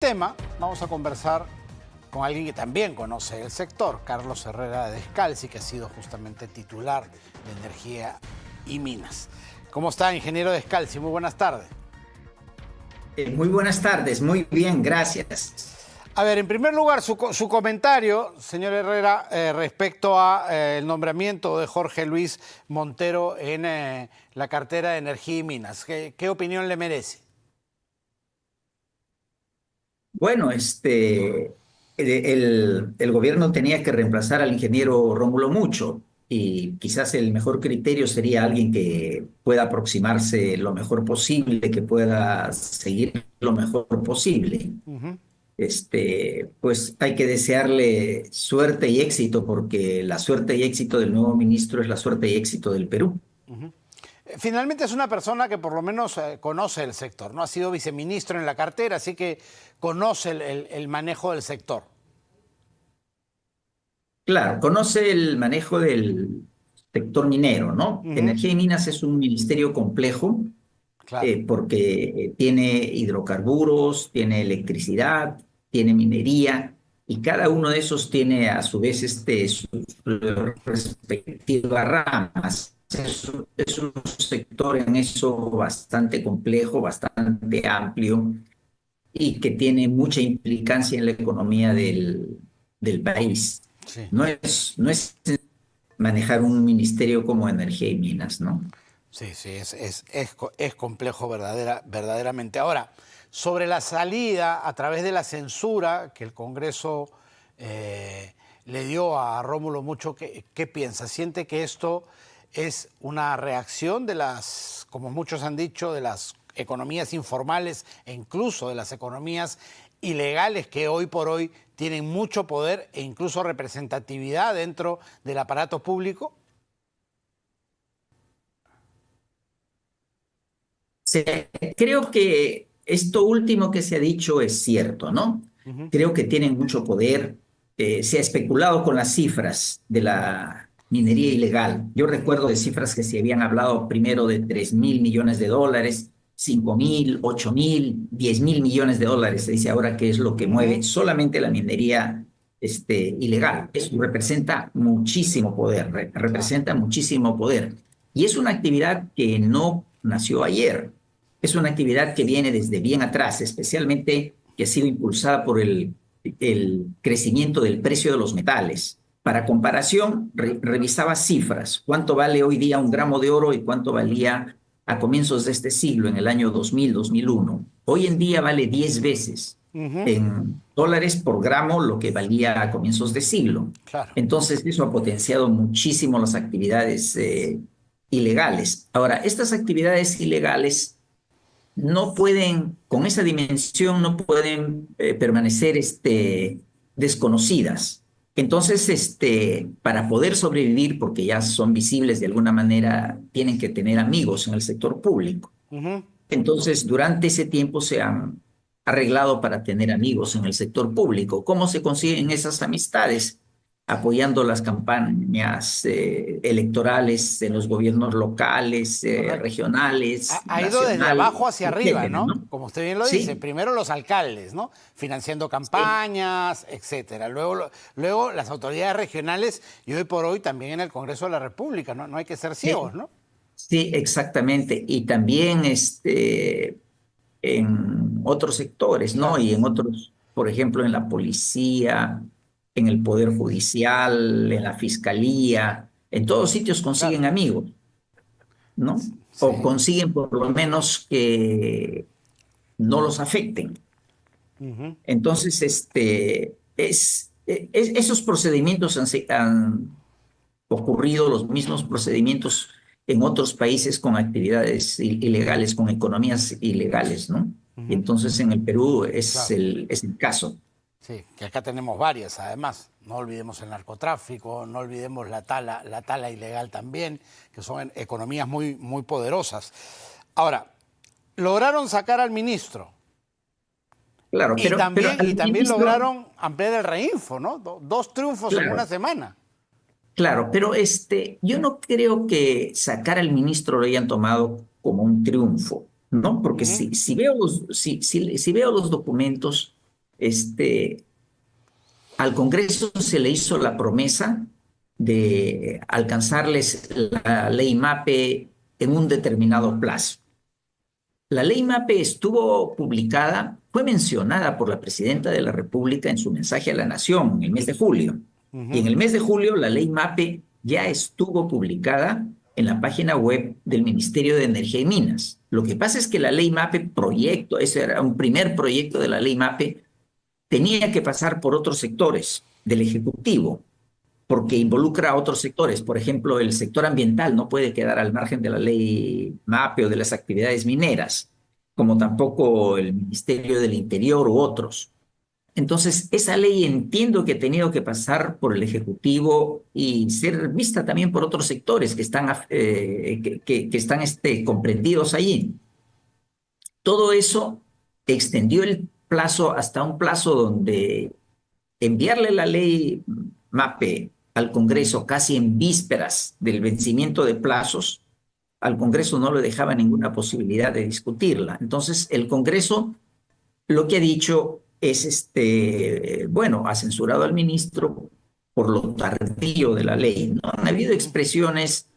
tema, vamos a conversar con alguien que también conoce el sector, Carlos Herrera de Descalzi, que ha sido justamente titular de Energía y Minas. ¿Cómo está, ingeniero Descalzi? Muy buenas tardes. Muy buenas tardes, muy bien, gracias. A ver, en primer lugar, su comentario, señor Herrera, respecto al nombramiento de Jorge Luis Montero en la cartera de Energía y Minas. ¿Qué opinión le merece? Bueno, el gobierno tenía que reemplazar al ingeniero Rómulo Mucho y quizás el mejor criterio sería alguien que pueda aproximarse lo mejor posible, que pueda seguir lo mejor posible. Pues hay que desearle suerte y éxito porque la suerte y éxito del nuevo ministro es la suerte y éxito del Perú. Finalmente es una persona que por lo menos conoce el sector, ¿no? Ha sido viceministro en la cartera, así que conoce el manejo del sector. Claro, conoce el manejo del sector minero, ¿no? Energía y Minas es un ministerio complejo Claro. porque tiene hidrocarburos, tiene electricidad, tiene minería y cada uno de esos tiene a su vez sus respectivas ramas. Es un sector en eso bastante complejo, bastante amplio y que tiene mucha implicancia en la economía del país. Sí. No es manejar un ministerio como Energía y Minas, ¿no? Sí, es complejo verdaderamente. Ahora, sobre la salida a través de la censura que el Congreso le dio a Rómulo Mucho, ¿qué piensa? ¿Siente que esto es una reacción de las, como muchos han dicho, de las economías informales e incluso de las economías ilegales que hoy por hoy tienen mucho poder e incluso representatividad dentro del aparato público? Sí, creo que esto último que se ha dicho es cierto, ¿no? Creo que tienen mucho poder. Se ha especulado con las cifras de la minería ilegal. Yo recuerdo de cifras que se habían hablado primero de 3.000 millones de dólares, 5.000, 8.000, 10.000 millones de dólares. Se dice ahora que es lo que mueve solamente la minería ilegal. Eso representa muchísimo poder, representa muchísimo poder. Y es una actividad que no nació ayer. Es una actividad que viene desde bien atrás, especialmente que ha sido impulsada por el crecimiento del precio de los metales. Para comparación, revisaba cifras. ¿Cuánto vale hoy día un gramo de oro y cuánto valía a comienzos de este siglo, en el año 2000, 2001? Hoy en día vale 10 veces en dólares por gramo lo que valía a comienzos de siglo. Claro. Entonces, eso ha potenciado muchísimo las actividades ilegales. Ahora, estas actividades ilegales no pueden, con esa dimensión, no pueden permanecer desconocidas. Entonces, para poder sobrevivir, porque ya son visibles de alguna manera, tienen que tener amigos en el sector público. Entonces, durante ese tiempo se han arreglado para tener amigos en el sector público. ¿Cómo se consiguen esas amistades? Apoyando las campañas electorales en los gobiernos locales, regionales, Ha ido desde nacionales, abajo hacia arriba, etcétera, ¿no? ¿no? Como usted bien lo Sí, dice, primero los alcaldes, ¿no? Financiando campañas, etcétera. Luego las autoridades regionales y hoy por hoy también en el Congreso de la República, ¿no? No hay que ser ciegos, ¿no? sí, exactamente. Y también en otros sectores, ¿no? Claro. Y en otros, por ejemplo, en la policía, en el Poder Judicial, en la Fiscalía, en todos sitios Claro. consiguen amigos, ¿no? O Sí. consiguen por lo menos que no los afecten. Entonces, esos procedimientos han ocurrido, los mismos procedimientos en otros países con actividades ilegales, con economías ilegales, ¿no? Y entonces en el Perú es Claro. el caso. Sí, que acá tenemos varias, además. No olvidemos el narcotráfico, no olvidemos la tala ilegal también, que son economías muy, muy poderosas. Ahora, lograron sacar al ministro Claro, y pero también, al y también ministro, lograron ampliar el reinfo, ¿no? Dos triunfos en una claro, semana. claro, pero yo no creo que sacar al ministro lo hayan tomado como un triunfo, ¿no? Porque si veo los documentos, al Congreso se le hizo la promesa de alcanzarles la ley MAPE en un determinado plazo. La ley MAPE estuvo publicada, fue mencionada por la Presidenta de la República en su mensaje a la Nación en el mes de julio. Y en el mes de julio la ley MAPE ya estuvo publicada en la página web del Ministerio de Energía y Minas. Lo que pasa es que la ley MAPE proyecto, ese era un primer proyecto de la ley MAPE, tenía que pasar por otros sectores del Ejecutivo, porque involucra a otros sectores. Por ejemplo, el sector ambiental no puede quedar al margen de la ley MAPE o de las actividades mineras, como tampoco el Ministerio del Interior u otros. Entonces, esa ley entiendo que ha tenido que pasar por el Ejecutivo y ser vista también por otros sectores que están, están comprendidos allí. Todo eso extendió el plazo hasta un plazo donde enviarle la ley MAPE al Congreso casi en vísperas del vencimiento de plazos, al Congreso no le dejaba ninguna posibilidad de discutirla. Entonces, el Congreso lo que ha dicho es, bueno, ha censurado al ministro por lo tardío de la ley, ¿no? Han habido expresiones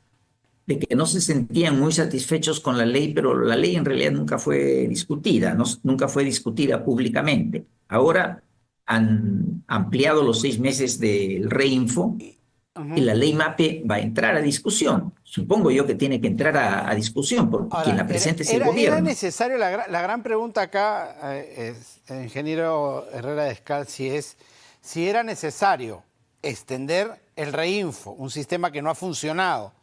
de que no se sentían muy satisfechos con la ley, pero la ley en realidad nunca fue discutida, nunca fue discutida públicamente. Ahora han ampliado los 6 meses del reinfo y la ley MAPE va a entrar a discusión. Supongo yo que tiene que entrar a discusión porque Ahora, quien la presente es el gobierno. ¿Era necesario, la gran pregunta acá, ingeniero Herrera Descalzi, es si era necesario extender el reinfo, un sistema que no ha funcionado,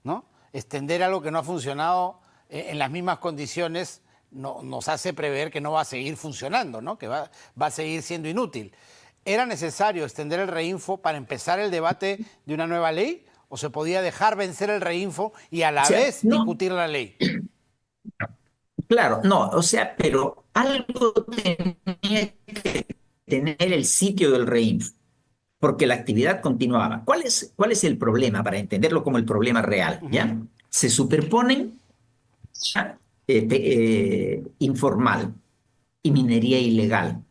¿no? Extender algo que no ha funcionado en las mismas condiciones nos hace prever que no va a seguir funcionando, ¿no? Que va a seguir siendo inútil. ¿Era necesario extender el reinfo para empezar el debate de una nueva ley? ¿O se podía dejar vencer el reinfo y a la vez discutir la ley? Claro, no, o sea, pero algo tenía que tener el sitio del reinfo, porque la actividad continuaba. ¿Cuál es el problema? Para entenderlo como el problema real, ¿ya? Se superponen informal y minería ilegal.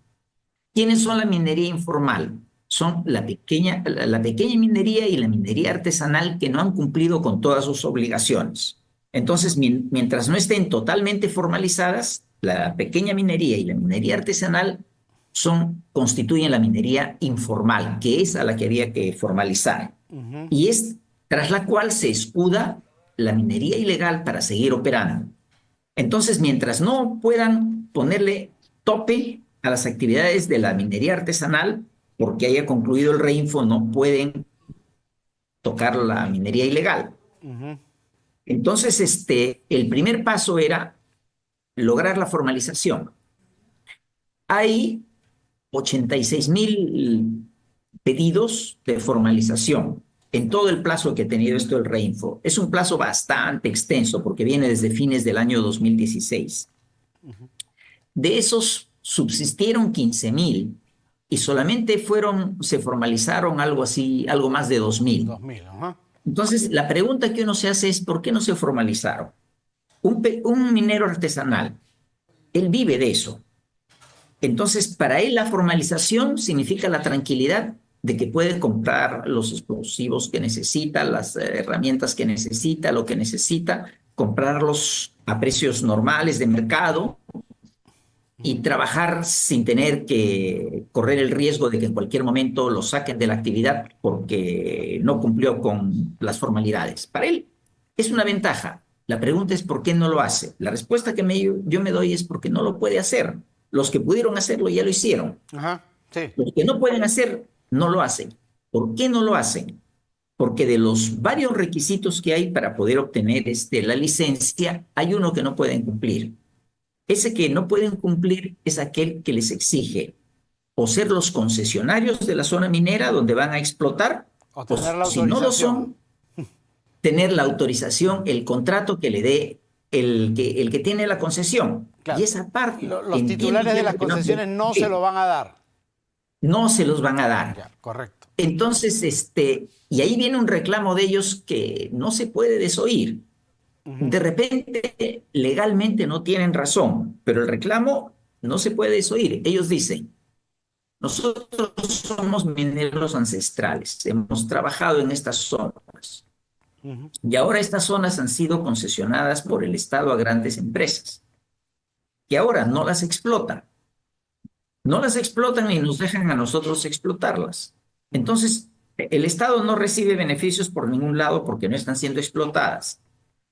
¿Quiénes son la minería informal? Son la pequeña minería y la minería artesanal que no han cumplido con todas sus obligaciones. Entonces, mientras no estén totalmente formalizadas, la pequeña minería y la minería artesanal constituyen la minería informal, que es a la que había que formalizar. Y es tras la cual se escuda la minería ilegal para seguir operando. Entonces, mientras no puedan ponerle tope a las actividades de la minería artesanal, porque haya concluido el reinfo, no pueden tocar la minería ilegal. Entonces, el primer paso era lograr la formalización. Hay 86.000 pedidos de formalización en todo el plazo que ha tenido esto el reinfo. Es un plazo bastante extenso porque viene desde fines del año 2016. De esos subsistieron 15.000 y solamente se formalizaron algo más de 2.000. Entonces, la pregunta que uno se hace es, ¿por qué no se formalizaron? Un minero artesanal, él vive de eso. Entonces, para él la formalización significa la tranquilidad de que puede comprar los explosivos que necesita, las herramientas que necesita, lo que necesita, comprarlos a precios normales de mercado y trabajar sin tener que correr el riesgo de que en cualquier momento lo saquen de la actividad porque no cumplió con las formalidades. Para él es una ventaja. La pregunta es ¿por qué no lo hace? La respuesta que yo me doy es porque no lo puede hacer. Los que pudieron hacerlo ya lo hicieron. Sí. Los que no pueden hacer, no lo hacen. ¿Por qué no lo hacen? Porque de los varios requisitos que hay para poder obtener la licencia, hay uno que no pueden cumplir. Ese que no pueden cumplir es aquel que les exige o ser los concesionarios de la zona minera donde van a explotar, o tener la si no lo son, tener la autorización, el contrato que le dé el que tiene la concesión. Claro. Y esa parte... Los titulares de las concesiones no se lo van a dar. No se los van a dar. Ya, correcto. Entonces, y ahí viene un reclamo de ellos que no se puede desoír. De repente, legalmente no tienen razón, pero el reclamo no se puede desoír. Ellos dicen, Nosotros somos mineros ancestrales, hemos trabajado en estas zonas Ujú. y ahora estas zonas han sido concesionadas por el Estado a grandes empresas que ahora no las explotan y nos dejan a nosotros explotarlas. Ujú. Entonces, el Estado no recibe beneficios por ningún lado porque no están siendo explotadas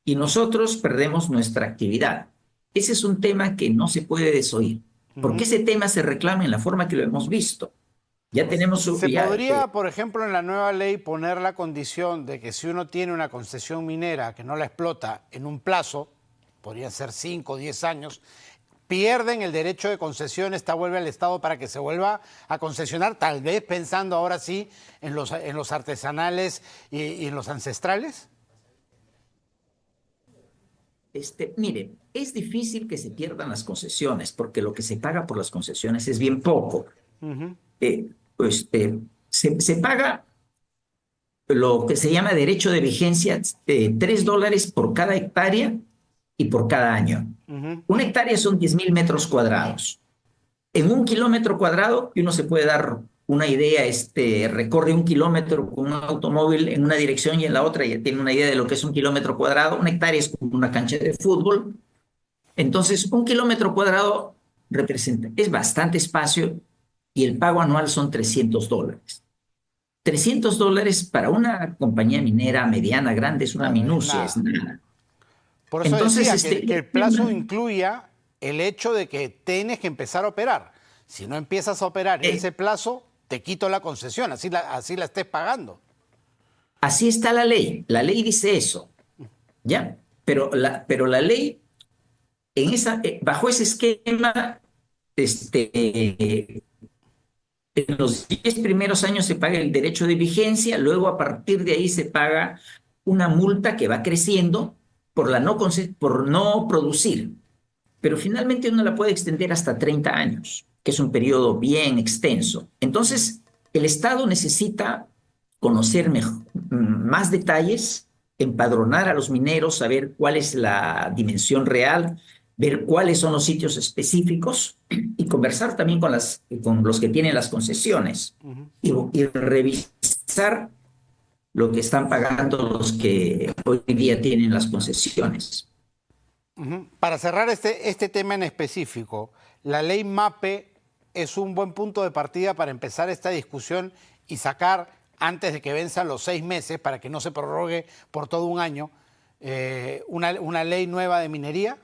y nosotros perdemos nuestra actividad. Ese es un tema que no se puede desoír, porque Ujú. ese tema se reclama en la forma que lo hemos visto. Ya tenemos, Se podría, por ejemplo, en la nueva ley poner la condición de que si uno tiene una concesión minera que no la explota en un plazo, podrían ser 5 o 10 años, pierden el derecho de concesión, esta vuelve al Estado para que se vuelva a concesionar, tal vez pensando ahora sí en los artesanales y en los ancestrales. mire, es difícil que se pierdan las concesiones, porque lo que se paga por las concesiones es bien poco. Ujú. Se paga lo que se llama derecho de vigencia, $3 por cada hectárea y por cada año. Ujú. Una hectárea son 10.000 metros cuadrados. En 1 kilómetro cuadrado, y uno se puede dar una idea, recorre 1 kilómetro con un automóvil en una dirección y en la otra, ya tiene una idea de lo que es 1 kilómetro cuadrado. Una hectárea es como una cancha de fútbol. Entonces, 1 kilómetro cuadrado es bastante espacio y el pago anual son $300. $300 para una compañía minera mediana, grande, es una Claro, es minucia, es nada. nada. Por eso Entonces, decía que el plazo incluya el hecho de que tienes que empezar a operar. Si no empiezas a operar en ese plazo, te quito la concesión, así la estés pagando. así está la ley dice eso, ¿ya? Pero la ley, bajo ese esquema, en los 10 primeros años se paga el derecho de vigencia, luego a partir de ahí se paga una multa que va creciendo por no producir. Pero finalmente uno la puede extender hasta 30 años, que es un periodo bien extenso. Entonces, el Estado necesita conocer más detalles, empadronar a los mineros, saber cuál es la dimensión real, ver cuáles son los sitios específicos y conversar también con los que tienen las concesiones y revisar lo que están pagando los que hoy día tienen las concesiones. Ujú. Para cerrar este tema en específico, la ley MAPE es un buen punto de partida para empezar esta discusión y sacar, antes de que venzan los 6 meses, para que no se prorrogue por todo un año, una ley nueva de minería.